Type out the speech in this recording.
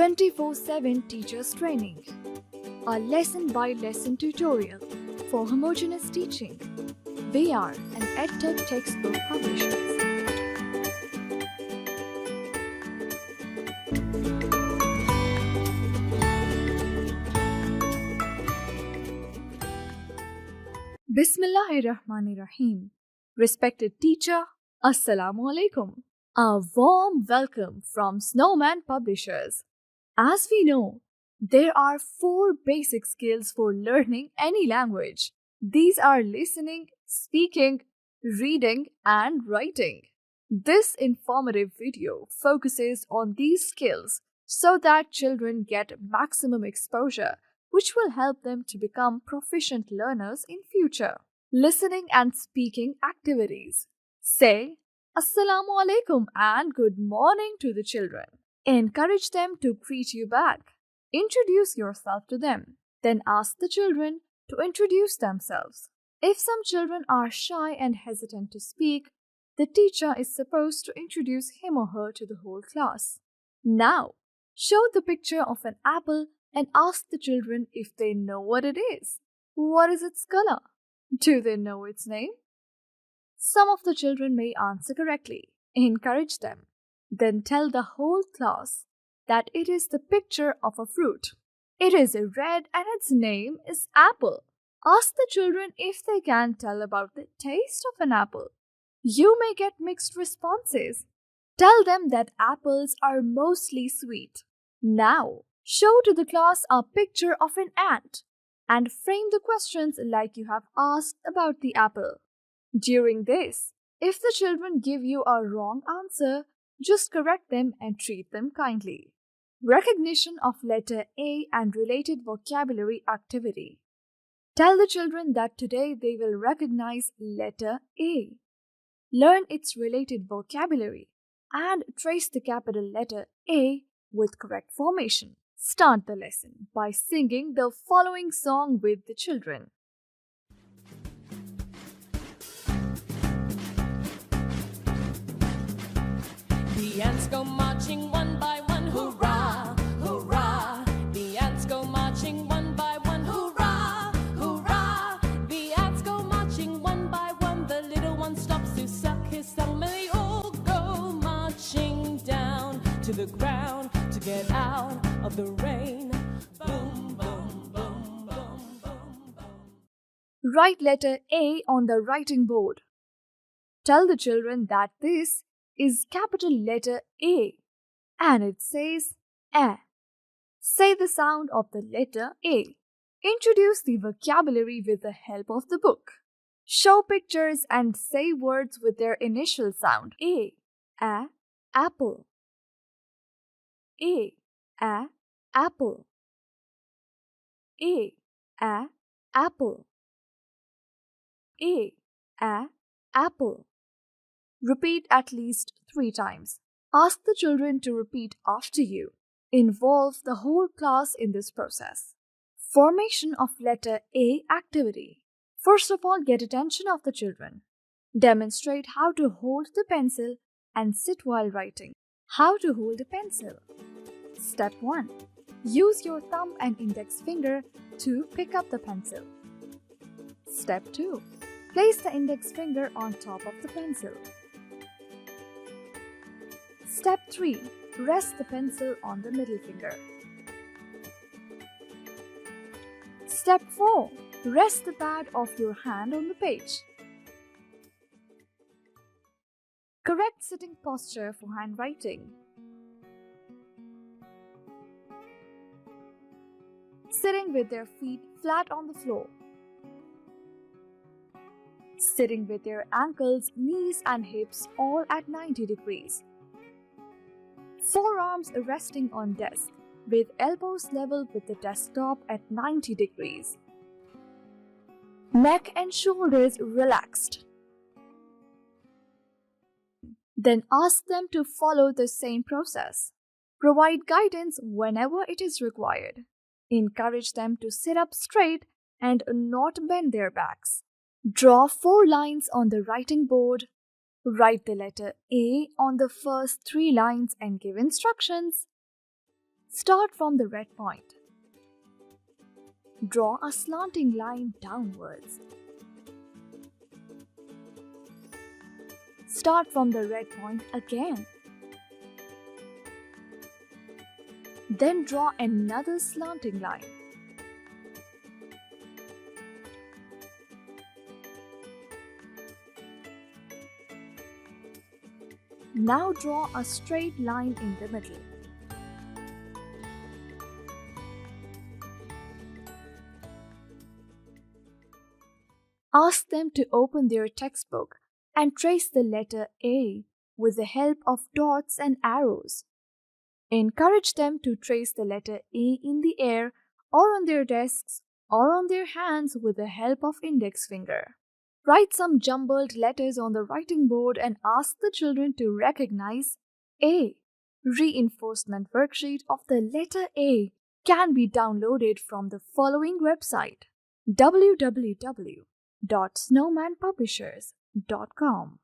24/7 Teachers Training, a lesson-by-lesson tutorial for homogeneous teaching. We are an EdTech textbook publishers. Bismillahirrahmanirrahim. Respected teacher, Assalamu alaikum. A warm welcome from Snowman Publishers. As we know, there are 4 basic skills for learning any language. These are listening, speaking, reading, and writing. This informative video focuses on these skills so that children get maximum exposure, which will help them to become proficient learners in future. Listening and speaking activities. Say Assalamu alaikum and good morning to the children. Encourage them to greet you back. Introduce yourself to them. Then ask the children to introduce themselves. If some children are shy and hesitant to speak, the teacher is supposed to introduce him or her to the whole class. Now, show the picture of an apple and ask the children if they know what it is. What is its color? Do they know its name? Some of the children may answer correctly. Encourage them. Then tell the whole class that it is the picture of a fruit. It is red and its name is apple. Ask the children if they can tell about the taste of an apple. You may get mixed responses. Tell them that apples are mostly sweet. Now, show to the class a picture of an ant and frame the questions like you have asked about the apple. During this, if the children give you a wrong answer, just correct them and treat them kindly. Recognition of letter A and related vocabulary activity. Tell the children that today they will recognize letter A. Learn its related vocabulary and trace the capital letter A with correct formation. Start the lesson by singing the following song with the children. The ants go marching one by one, hurrah, hurrah. The ants go marching one by one, hurrah, hurrah. The ants go marching one by one. The little one stops to suck his thumb, and they all go marching down to the ground to get out of the rain. Boom, boom, boom, boom, boom, boom. Write letter A on the writing board. Tell the children that this is capital letter A and it says A. Say the sound of the letter A. Introduce the vocabulary with the help of the book. Show pictures and say words with their initial sound. A, apple. A, apple. A, apple. A, apple. Repeat at least 3 times. Ask the children to repeat after you. Involve the whole class in this process. Formation of letter A activity. First of all, get attention of the children. Demonstrate how to hold the pencil and sit while writing. How to hold a pencil. Step 1. Use your thumb and index finger to pick up the pencil. Step 2. Place the index finger on top of the pencil. Step 3. Rest the pencil on the middle finger. Step 4. Rest the pad of your hand on the page. Correct sitting posture for handwriting. Sitting with their feet flat on the floor. Sitting with their ankles, knees and hips all at 90 degrees. Forearms resting on desk with elbows level with the desktop at 90 degrees. Neck and shoulders relaxed. Then ask them to follow the same process. Provide guidance whenever it is required. Encourage them to sit up straight and not bend their backs. Draw 4 lines on the writing board. Write the letter A on the first 3 lines and give instructions. Start from the red point. Draw a slanting line downwards. Start from the red point again. Then draw another slanting line. Now draw a straight line in the middle. Ask them to open their textbook and trace the letter A with the help of dots and arrows. Encourage them to trace the letter A in the air or on their desks or on their hands with the help of index finger. Write some jumbled letters on the writing board and ask the children to recognize A. Reinforcement worksheet of the letter A can be downloaded from the following website: www.snowmanpublishers.com.